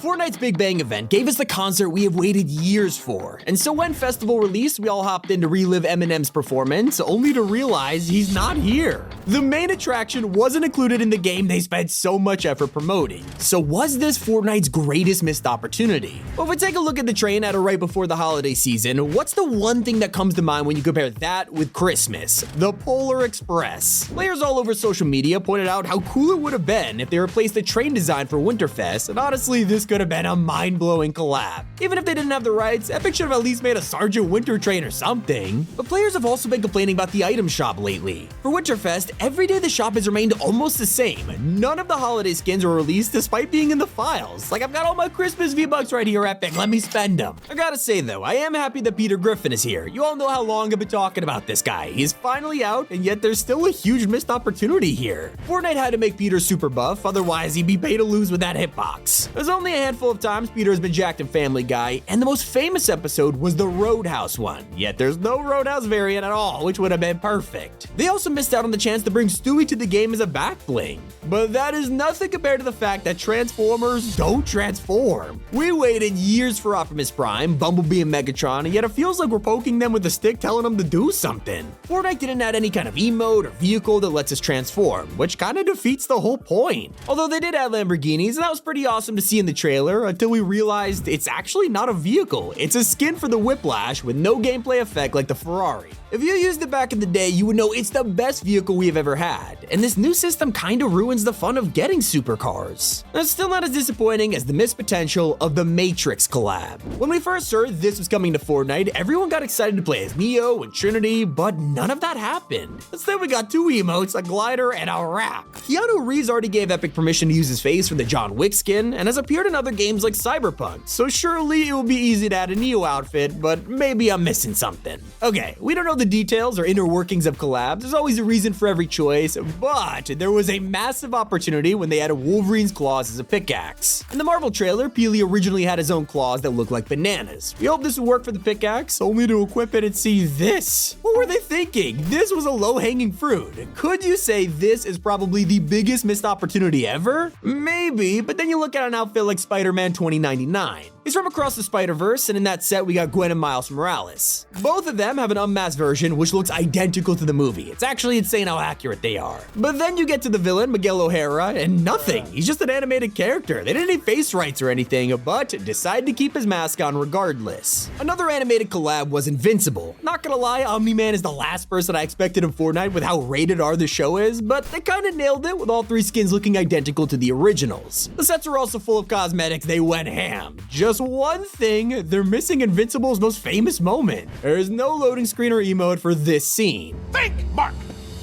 Fortnite's Big Bang event gave us the concert we have waited years for, and so when Festival released, we all hopped in to relive Eminem's performance, only to realize he's not here. The main attraction wasn't included in the game they spent so much effort promoting. So was this Fortnite's greatest missed opportunity? Well, if we take a look at the train at or right before the holiday season, what's the one thing that comes to mind when you compare that with Christmas? The Polar Express. Players all over social media pointed out how cool it would have been if they replaced the train design for Winterfest, and honestly, this could have been a mind-blowing collab. Even if they didn't have the rights, Epic should have at least made a Sergeant Winter train or something. But players have also been complaining about the item shop lately. For Winterfest, every day the shop has remained almost the same. None of the holiday skins were released despite being in the files. Like, I've got all my Christmas V-Bucks right here, Epic, let me spend them. I gotta say though, I am happy that Peter Griffin is here. You all know how long I've been talking about this guy. He's finally out, and yet there's still a huge missed opportunity here. Fortnite had to make Peter super buff, otherwise he'd be paid to lose with that hitbox. There's only a handful of times Peter has been jacked in Family Guy, and the most famous episode was the Roadhouse one, yet there's no Roadhouse variant at all, which would have been perfect. They also missed out on the chance to bring Stewie to the game as a back bling, but that is nothing compared to the fact that Transformers don't transform. We waited years for Optimus Prime, Bumblebee, and Megatron, and yet it feels like we're poking them with a stick telling them to do something. Fortnite didn't add any kind of emote or vehicle that lets us transform, which kind of defeats the whole point. Although they did add Lamborghinis, and that was pretty awesome to see in the trailer until we realized it's actually not a vehicle. It's a skin for the Whiplash with no gameplay effect like the Ferrari. If you used it back in the day, you would know it's the best vehicle we have ever had, and this new system kinda ruins the fun of getting supercars. It's still not as disappointing as the missed potential of the Matrix collab. When we first heard this was coming to Fortnite, everyone got excited to play as Neo and Trinity, but none of that happened. Instead, we got two emotes, a glider, and a wrap. Keanu Reeves already gave Epic permission to use his face for the John Wick skin, and has appeared in other games like Cyberpunk, so surely it will be easy to add a Neo outfit, but maybe I'm missing something. Okay, we don't know the details or inner workings of collabs, there's always a reason for every choice, but there was a massive opportunity when they added Wolverine's claws as a pickaxe. In the Marvel trailer, Peely originally had his own claws that looked like bananas. We hope this would work for the pickaxe, only to equip it and see this. What were they thinking? This was a low-hanging fruit. Could you say this is probably the biggest missed opportunity ever? Maybe, but then you look at an outfit like Spider-Man 2099. He's from across the Spider-Verse, and in that set we got Gwen and Miles Morales. Both of them have an unmasked version which looks identical to the movie. It's actually insane how accurate they are. But then you get to the villain, Miguel O'Hara, and nothing. He's just an animated character. They didn't need face rights or anything, but decided to keep his mask on regardless. Another animated collab was Invincible. Not gonna lie, Omni-Man is the last person I expected in Fortnite with how rated R the show is, but they kinda nailed it with all three skins looking identical to the originals. The sets are also full of cosmetics. They went ham. Just one thing, they're missing Invincible's most famous moment. There is no loading screen or emote for this scene. Think, Mark!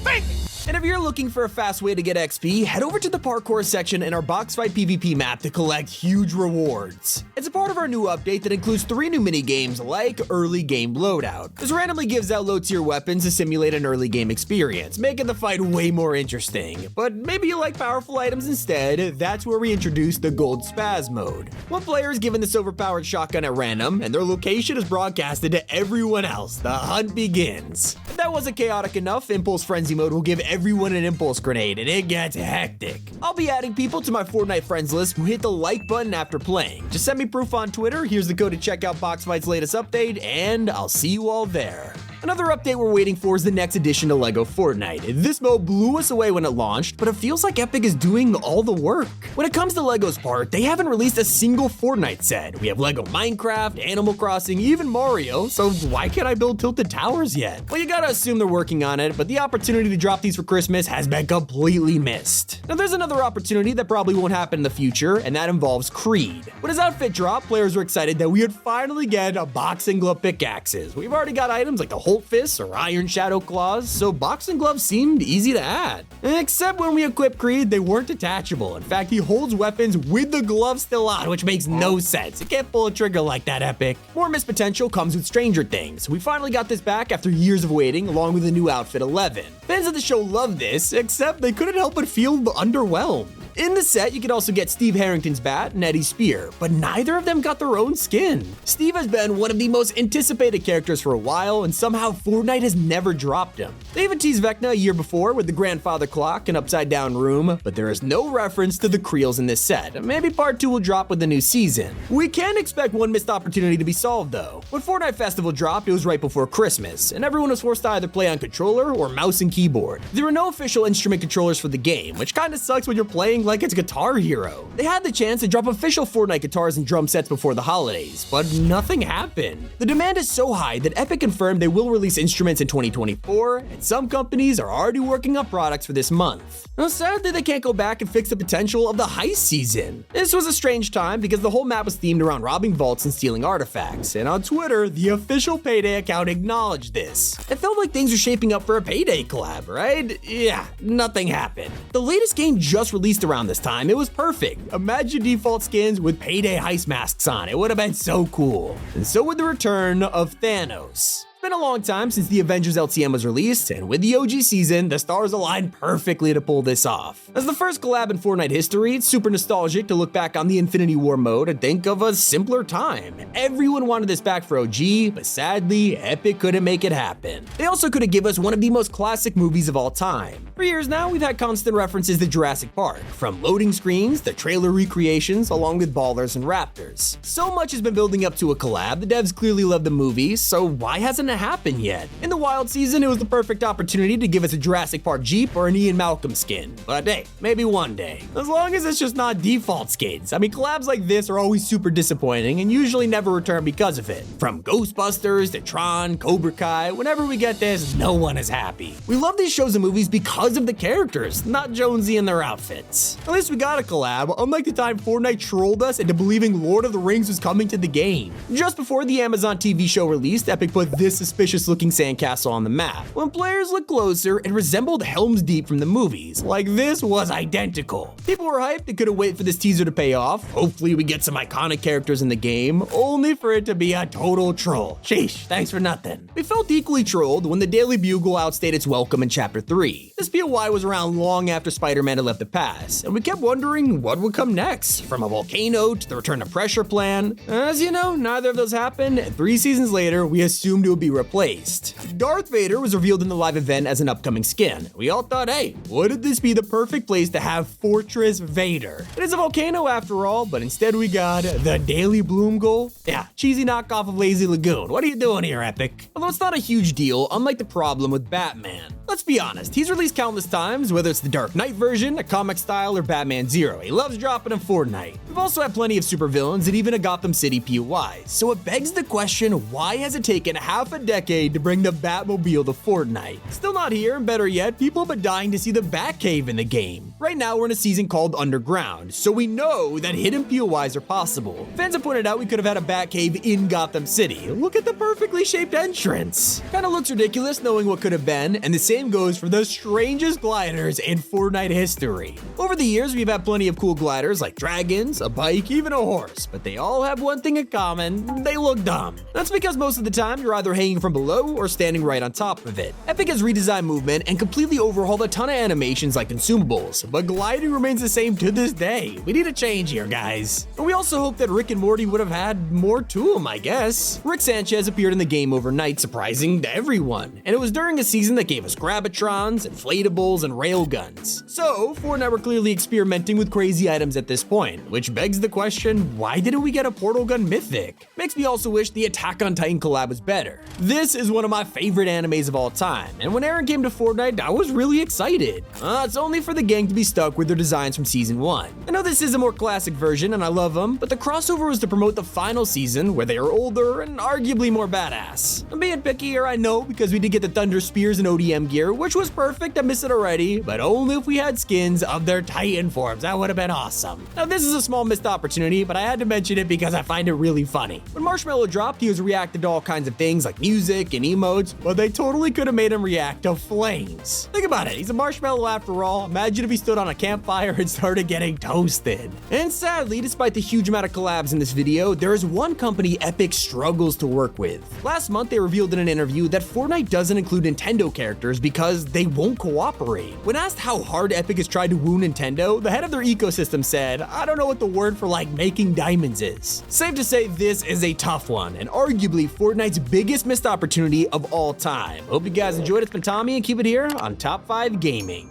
Think! And if you're looking for a fast way to get XP, head over to the parkour section in our box fight PvP map to collect huge rewards. It's a part of our new update that includes 3 new mini games like Early Game Loadout. This randomly gives out low tier weapons to simulate an early game experience, making the fight way more interesting. But maybe you like powerful items instead, that's where we introduce the Gold Spaz mode. One player is given this overpowered shotgun at random, and their location is broadcasted to everyone else. The hunt begins. If that wasn't chaotic enough, Impulse Frenzy mode will give everyone an impulse grenade, and it gets hectic. I'll be adding people to my Fortnite friends list who hit the like button after playing. Just send me proof on Twitter, here's the code to check out Boxfight's latest update, and I'll see you all there. Another update we're waiting for is the next addition to LEGO Fortnite. This mode blew us away when it launched, but it feels like Epic is doing all the work. When it comes to LEGO's part, they haven't released a single Fortnite set. We have LEGO Minecraft, Animal Crossing, even Mario, so why can't I build Tilted Towers yet? Well, you gotta assume they're working on it, but the opportunity to drop these for Christmas has been completely missed. Now there's another opportunity that probably won't happen in the future, and that involves Creed. When his outfit dropped, players were excited that we would finally get a boxing glove pickaxes. We've already got items like the Holt Fist or Iron Shadow Claws, so boxing gloves seemed easy to add. Except when we equipped Creed, they weren't detachable. In fact, he holds weapons with the glove still on, which makes no sense. You can't pull a trigger like that, Epic. More missed potential comes with Stranger Things. We finally got this back after years of waiting, along with the new outfit 11. Fans of the show love this, except they couldn't help but feel underwhelmed. In the set, you could also get Steve Harrington's bat and Eddie's spear, but neither of them got their own skin. Steve has been one of the most anticipated characters for a while, and somehow Fortnite has never dropped him. They even teased Vecna a year before with the grandfather clock and upside down room, but there is no reference to the Creels in this set. Maybe part 2 will drop with the new season. We can expect one missed opportunity to be solved though. When Fortnite Festival dropped, it was right before Christmas, and everyone was forced to either play on controller or mouse and keyboard. There were no official instrument controllers for the game, which kinda sucks when you're playing like it's Guitar Hero. They had the chance to drop official Fortnite guitars and drum sets before the holidays, but nothing happened. The demand is so high that Epic confirmed they will release instruments in 2024, and some companies are already working on products for this month. Now, sadly, they can't go back and fix the potential of the heist season. This was a strange time because the whole map was themed around robbing vaults and stealing artifacts, and on Twitter, the official Payday account acknowledged this. It felt like things were shaping up for a Payday collab, right? Yeah, nothing happened. The latest game just released around this time. It was perfect. Imagine default skins with Payday heist masks on. It would have been so cool. And so would the return of Thanos. It's been a long time since the Avengers LTM was released, and with the OG season, the stars aligned perfectly to pull this off. As the first collab in Fortnite history, it's super nostalgic to look back on the Infinity War mode and think of a simpler time. Everyone wanted this back for OG, but sadly, Epic couldn't make it happen. They also couldn't give us one of the most classic movies of all time. For years now, we've had constant references to Jurassic Park, from loading screens to trailer recreations, along with ballers and raptors. So much has been building up to a collab, the devs clearly love the movie, so why hasn't it happened yet? In the wild season, it was the perfect opportunity to give us a Jurassic Park Jeep or an Ian Malcolm skin. But hey, maybe one day. As long as it's just not default skins. I mean, collabs like this are always super disappointing and usually never return because of it. From Ghostbusters to Tron, Cobra Kai, whenever we get this, no one is happy. We love these shows and movies because of the characters, not Jonesy and their outfits. At least we got a collab, unlike the time Fortnite trolled us into believing Lord of the Rings was coming to the game. Just before the Amazon TV show released, Epic put this suspicious looking sandcastle on the map. When players looked closer, it resembled Helm's Deep from the movies. Like, this was identical. People were hyped and couldn't wait for this teaser to pay off. Hopefully we get some iconic characters in the game, only for it to be a total troll. Sheesh, thanks for nothing. We felt equally trolled when the Daily Bugle outstayed its welcome in Chapter 3. This POI was around long after Spider-Man had left the past, and we kept wondering what would come next, from a volcano to the return to pressure plan. As you know, neither of those happened, and 3 seasons later, we assumed it would be replaced. Darth Vader was revealed in the live event as an upcoming skin. We all thought, hey, wouldn't this be the perfect place to have Fortress Vader? It is a volcano after all, but instead we got the Daily Bloomgle. Yeah, cheesy knockoff of Lazy Lagoon. What are you doing here, Epic? Although it's not a huge deal, unlike the problem with Batman. Let's be honest, he's released countless times, whether it's the Dark Knight version, a comic style, or Batman Zero. He loves dropping in Fortnite. We've also had plenty of supervillains and even a Gotham City POI. So it begs the question, why has it taken half a decade to bring the Batmobile to Fortnite? Still not here, and better yet, people have been dying to see the Batcave in the game. Right now, we're in a season called Underground, so we know that hidden POIs are possible. Fans have pointed out we could have had a Batcave in Gotham City. Look at the perfectly shaped entrance. Kinda looks ridiculous knowing what could have been, and the same goes for the strangest gliders in Fortnite history. Over the years, we've had plenty of cool gliders like dragons, a bike, even a horse, but they all have one thing in common: they look dumb. That's because most of the time, you're either hanging from below or standing right on top of it. Epic has redesigned movement and completely overhauled a ton of animations like consumables, but gliding remains the same to this day. We need a change here, guys. And we also hope that Rick and Morty would have had more to them, I guess. Rick Sanchez appeared in the game overnight, surprising to everyone, and it was during a season that gave us Gravitrons, inflatables, and railguns. So, Fortnite were clearly experimenting with crazy items at this point, which begs the question, why didn't we get a portal gun mythic? Makes me also wish the Attack on Titan collab was better. This is one of my favorite animes of all time, and when Aaron came to Fortnite, I was really excited. It's only for the gang to be stuck with their designs from Season 1. I know this is a more classic version, and I love them, but the crossover was to promote the final season, where they are older and arguably more badass. I'm being picky here, I know, because we did get the Thunder Spears and ODM gear, which was perfect, I miss it already, but only if we had skins of their Titan forms. That would have been awesome. Now, this is a small missed opportunity, but I had to mention it because I find it really funny. When Marshmello dropped, he was reacting to all kinds of things like music and emotes, but they totally could have made him react to flames. Think about it, he's a marshmallow after all. Imagine if he stood on a campfire and started getting toasted. And sadly, despite the huge amount of collabs in this video, there is one company Epic struggles to work with. Last month, they revealed in an interview that Fortnite doesn't include Nintendo characters because they won't cooperate. When asked how hard Epic has tried to woo Nintendo, the head of their ecosystem said, "I don't know what the word for like making diamonds is." Safe to say this is a tough one, and arguably Fortnite's biggest missed opportunity of all time. Hope you guys enjoyed. It's been Tommy, and keep it here on Top 5 Gaming.